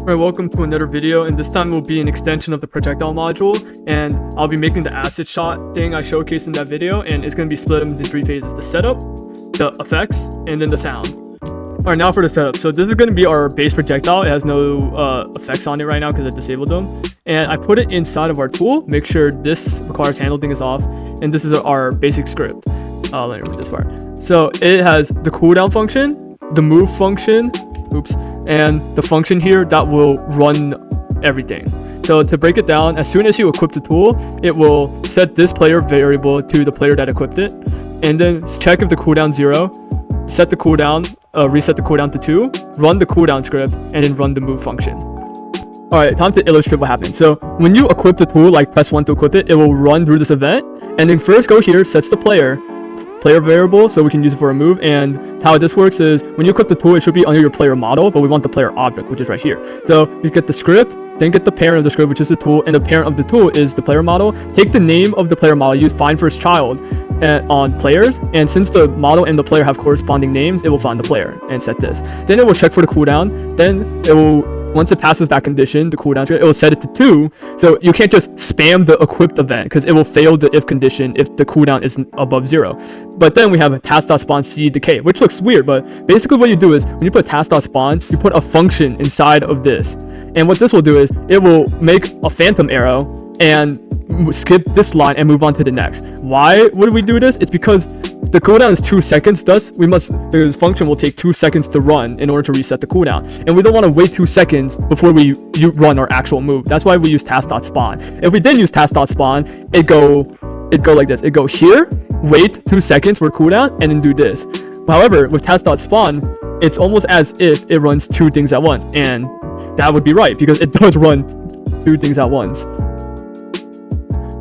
Alright, welcome to another video, and this time will be an extension of the projectile module, and I'll be making the acid shot thing I showcased in that video, and it's going to be split into 3 phases: the setup, the effects, and then the sound. Alright, now for the setup. So this is going to be our base projectile. It has no effects on it right now because I disabled them, and I put it inside of our tool. Make sure this requires handling is off, and this is our basic script. Let me read this part. So it has the cooldown function, the move function, and the function here that will run everything. So to break it down, as soon as you equip the tool, it will set this player variable to the player that equipped it, and then check if the cooldown 0, set the cooldown, reset the cooldown to 2, run the cooldown script, and then run the move function. Alright, time to illustrate what happens. So when you equip the tool, like press 1 to equip it, it will run through this event, and then first go here, sets the player variable so we can use it for a move. And how this works is when you equip the tool, it should be under your player model, but we want the player object, which is right here. So you get the script, then get the parent of the script, which is the tool, and the parent of the tool is the player model. Take the name of the player model, use find first child on players, and since the model and the player have corresponding names, it will find the player and set this. Then it will check for the cooldown. Then it will, once it passes that condition, the cooldown, it will set it to 2. So you can't just spam the equipped event because it will fail the if condition if the cooldown isn't above 0. But then we have a task.spawn seed decay, which looks weird, but basically what you do is when you put task.spawn, you put a function inside of this. And what this will do is it will make a phantom arrow and skip this line and move on to the next. Why would we do this? It's because the cooldown is 2 seconds, thus the function will take 2 seconds to run in order to reset the cooldown. And we don't want to wait 2 seconds before we run our actual move. That's why we use task.spawn. If we didn't use task.spawn, it go like this. It go here, wait 2 seconds for cooldown, and then do this. However, with task.spawn, it's almost as if it runs 2 things at once. And that would be right because it does run 2 things at once.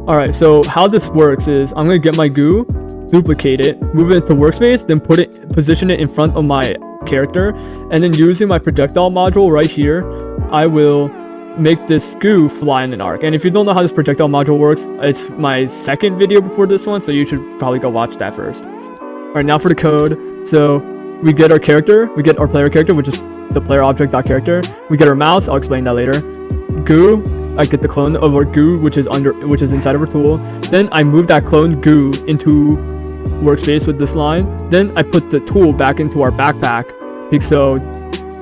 Alright, so how this works is I'm going to get my goo, duplicate it, move it into workspace, then position it in front of my character, and then using my projectile module right here, I will make this goo fly in an arc. And if you don't know how this projectile module works, it's my second video before this one, so you should probably go watch that first. Alright, now for the code. So we get our character, we get our player character, which is the player object.character. We get our mouse, I'll explain that later. Goo, I get the clone of our goo, which is inside of our tool. Then I move that clone goo into workspace with this line. Then I put the tool back into our backpack, so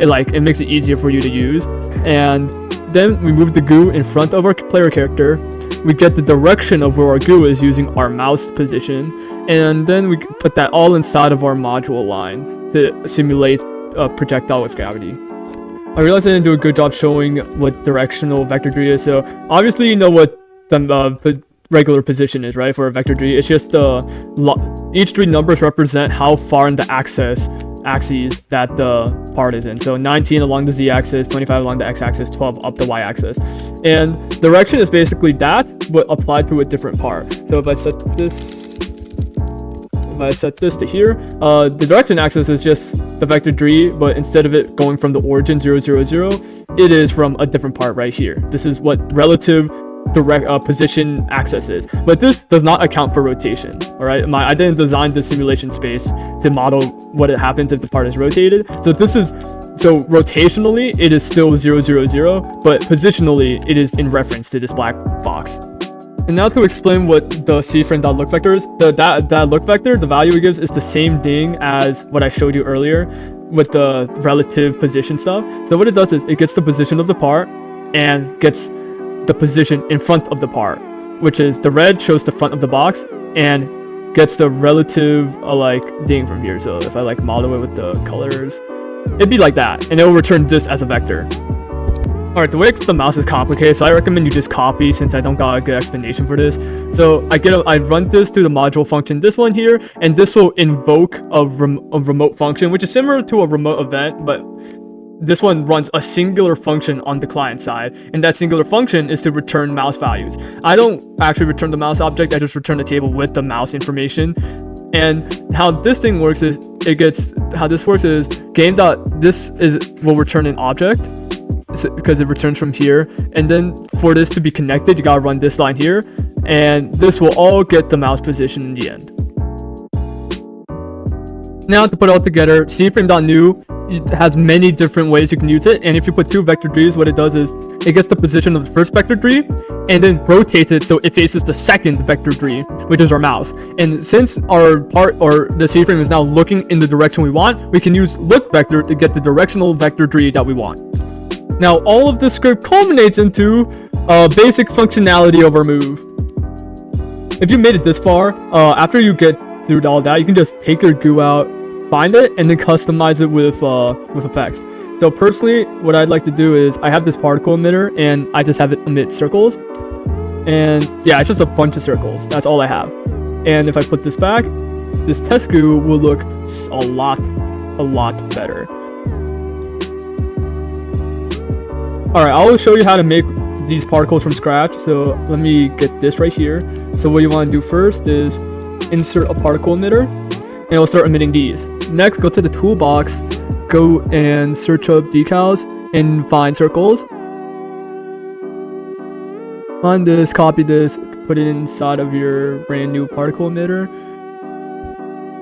it makes it easier for you to use. And then we move the goo in front of our player character. We get the direction of where our goo is using our mouse position, and then we put that all inside of our module line to simulate a projectile with gravity. I realized I didn't do a good job showing what directional vector tree is. So obviously you know what the regular position is, right? For a vector tree, it's just each 3 numbers represent how far in the axes that the part is in. So 19 along the z-axis, 25 along the x-axis, 12 up the y-axis. And direction is basically that, but applied to a different part. So if I set this to here, the direction axis is just the vector tree, but instead of it going from the origin 0, 0, 0, it is from a different part right here. This is what relative direct position axis is, but this does not account for rotation. All right, I didn't design the simulation space to model what it happens if the part is rotated. So rotationally it is still 0, 0, 0, but positionally it is in reference to this black box. And now to explain what the CFrame.look vector is, that look vector, the value it gives is the same thing as what I showed you earlier with the relative position stuff. So what it does is it gets the position of the part and gets the position in front of the part, which is the red shows the front of the box and gets the relative thing from here. So if I model it with the colors, it'd be like that, and it will return this as a vector. Alright, the way the mouse is complicated, so I recommend you just copy since I don't got a good explanation for this. So I run this to the module function, this one here, and this will invoke a remote function, which is similar to a remote event, but this one runs a singular function on the client side, and that singular function is to return mouse values. I don't actually return the mouse object, I just return the table with the mouse information. And how this thing works is game.this will return an object, because it returns from here, and then for this to be connected you gotta run this line here, and this will all get the mouse position in the end. Now to put it all together, CFrame.new it has many different ways you can use it. And if you put 2 vector trees, what it does is it gets the position of the first vector tree and then rotates it so it faces the second vector tree, which is our mouse. And since our part or the CFrame is now looking in the direction we want, we can use look vector to get the directional vector tree that we want. Now all of this script culminates into basic functionality of our move. If you made it this far, after you get through all that, you can just take your goo out, find it, and then customize it with effects. So personally, what I'd like to do is I have this particle emitter and I just have it emit circles. And yeah, it's just a bunch of circles. That's all I have. And if I put this back, this test goo will look a lot better. Alright, I'll show you how to make these particles from scratch. So let me get this right here. So what you want to do first is insert a particle emitter and it'll start emitting these. Next, go to the toolbox, go and search up decals and find circles. Find this, copy this, put it inside of your brand new particle emitter.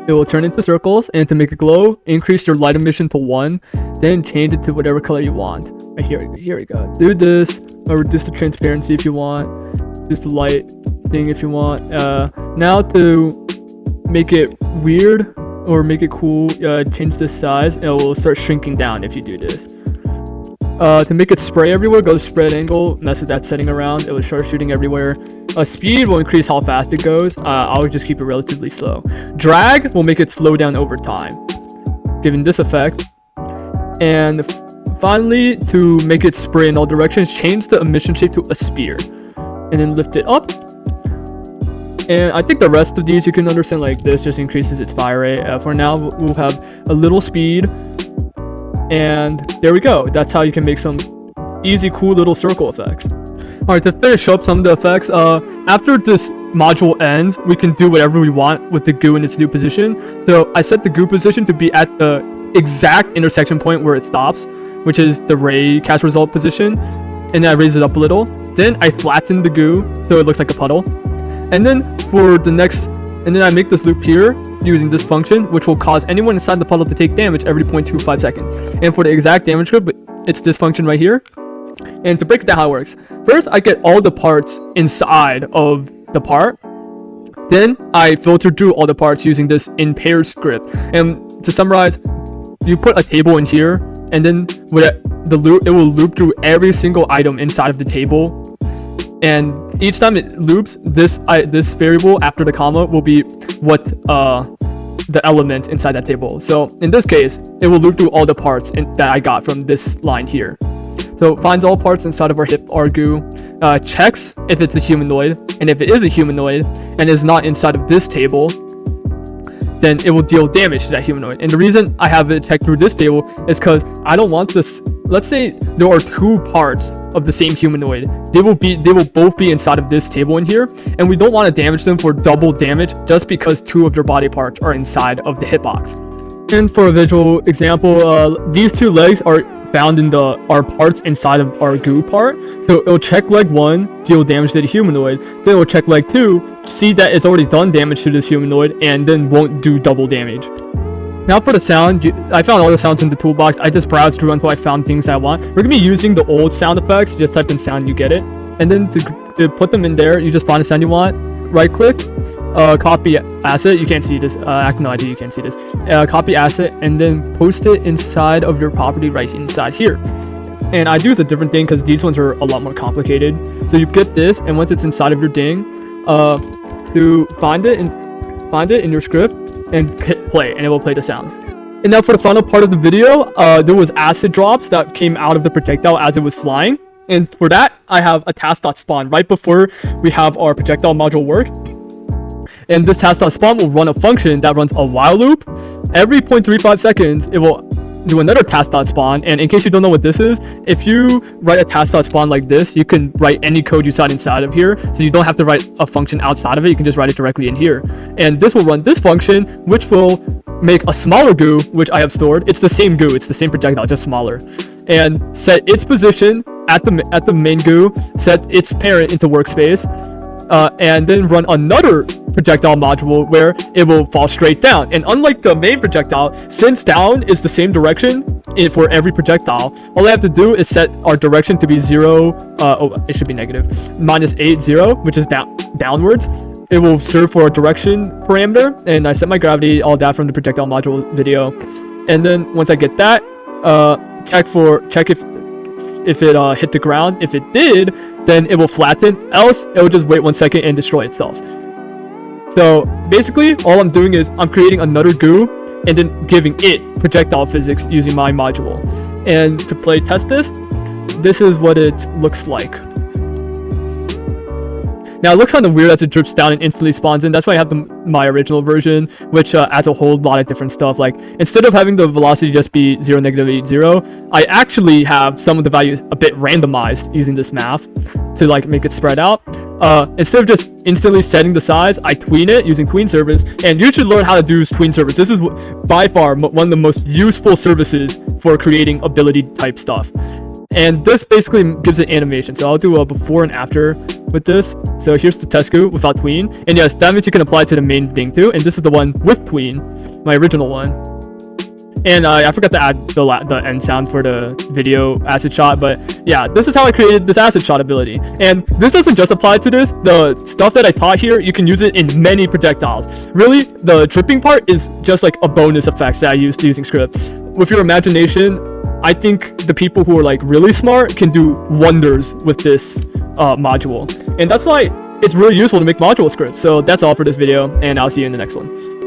It will turn into circles, and to make it glow, increase your light emission to 1, then change it to whatever color you want. Right here we go. Do this, or reduce the transparency if you want, reduce the light thing if you want. Now to make it weird or make it cool, change the size. It will start shrinking down if you do this. To make it spray everywhere, go to spread angle, mess with that setting around. It will start shooting everywhere. Speed will increase how fast it goes. I'll just keep it relatively slow. Drag will make it slow down over time, giving this effect. And finally, to make it spray in all directions, change the emission shape to a spear, and then lift it up. And I think the rest of these you can understand like this, just increases its fire rate. For now, we'll have a little speed. And there we go. That's how you can make some easy, cool little circle effects. Alright, to finish up some of the effects, after this module ends, we can do whatever we want with the goo in its new position. So I set the goo position to be at the exact intersection point where it stops, which is the ray cast result position. And then I raise it up a little. Then I flatten the goo so it looks like a puddle. And then for the next, and then I make this loop here using this function, which will cause anyone inside the puddle to take damage every 0.25 seconds. And for the exact damage group, it's this function right here. And to break down how it works, first I get all the parts inside of the part. Then I filter through all the parts using this in pairs script. And to summarize, you put a table in here, and then with the loop, it will loop through every single item inside of the table. And each time it loops, this variable after the comma will be what the element inside that table. So in this case, it will loop through all the parts that I got from this line here. So it finds all parts inside of our hip goo, checks if it's a humanoid, and if it is a humanoid and is not inside of this table, then it will deal damage to that humanoid. And the reason I have it check through this table is because I don't want this. Let's say there are 2 parts of the same humanoid. They will both be inside of this table in here, and we don't want to damage them for double damage just because 2 of their body parts are inside of the hitbox. And for a visual example, these 2 legs are found in our parts inside of our goo part. So it'll check leg 1, deal damage to the humanoid. Then it'll check leg 2, see that it's already done damage to this humanoid, and then won't do double damage. Now for the sound, I found all the sounds in the toolbox. I just browsed through until I found things that I want. We're gonna be using the old sound effects. Just type in sound, you get it. And then to put them in there, you just find a sound you want. Right click, copy asset. You can't see this. No idea you can't see this. Copy asset and then post it inside of your property right inside here. And I do a different thing because these ones are a lot more complicated. So you get this, and once it's inside of your thing, to find it in your script and hit play, and it will play the sound. And now for the final part of the video, there was acid drops that came out of the projectile as it was flying. And for that, I have a task.spawn right before we have our projectile module work. And this task.spawn will run a function that runs a while loop. Every 0.35 seconds, it will do another task.spawn. And in case you don't know what this is, if you write a task.spawn like this, you can write any code you saw inside of here. So you don't have to write a function outside of it. You can just write it directly in here. And this will run this function, which will make a smaller goo, which I have stored. It's the same goo. It's the same projectile, just smaller. And set its position at the main goo, set its parent into workspace, and then run another projectile module where it will fall straight down. And unlike the main projectile, since down is the same direction, for every projectile, all I have to do is set our direction to be 0, it should be negative, -8, 0, which is downwards. It will serve for a direction parameter, and I set my gravity, all that from the projectile module video. And then once I get that, check if it hit the ground. If it did, then it will flatten, else it will just wait 1 second and destroy itself. So basically, all I'm doing is I'm creating another goo and then giving it projectile physics using my module. And to play test this is what it looks like. Now it looks kind of weird as it drips down and instantly spawns in. That's why I have my original version, which adds a whole lot of different stuff. Like, instead of having the velocity just be 0, -8, 0, I actually have some of the values a bit randomized using this math to like make it spread out. Instead of just instantly setting the size, I tween it using tween service. And you should learn how to do tween service. This is by far one of the most useful services for creating ability type stuff. And this basically gives it animation. So I'll do a before and after with this. So here's the test goo without tween. And yes, that means you can apply to the main thing too. And this is the one with tween, my original one. And I forgot to add the end sound for the video acid shot, but yeah, this is how I created this acid shot ability. And this doesn't just apply to this. The stuff that I taught here, you can use it in many projectiles. Really, the dripping part is just like a bonus effects that I used using script. With your imagination, I think the people who are like really smart can do wonders with this module. And that's why it's really useful to make module scripts. So that's all for this video, and I'll see you in the next one.